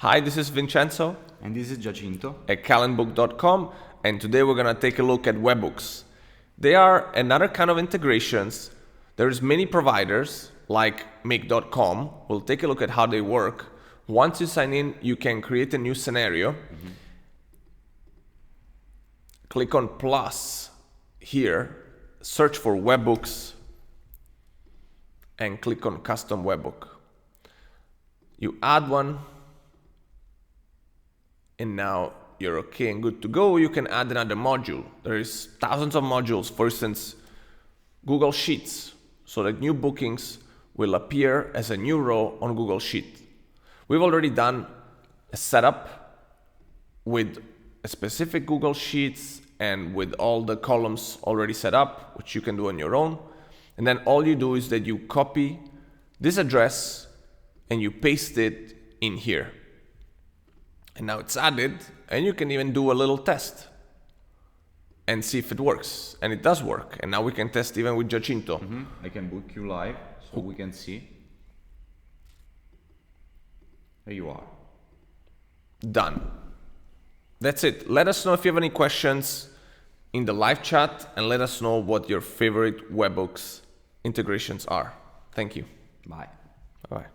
Hi, this is Vincenzo And this is Giacinto at Calendbook.com, and today we're going to take a look at webhooks. They are another kind of integrations. There's many providers like make.com. We'll take a look at how they work. Once you sign in, you can create a new scenario. Click on plus here, search for webhooks, and click on custom webhook. You add one, and now you're okay and good to go. You can add another module. There is thousands of modules. For instance, Google Sheets, so that new bookings will appear as a new row on Google Sheet. We've already done a setup with a specific Google Sheets and with all the columns already set up, which you can do on your own. And then all you do is that you copy this address and you paste it in here. And now it's added, and you can even do a little test and see if it works. And it does work. And now we can test even with Giacinto. I can book you live so we can see. There you are. Done. That's it. Let us know if you have any questions in the live chat, and let us know what your favorite webhooks integrations are. Thank you. Bye. Bye.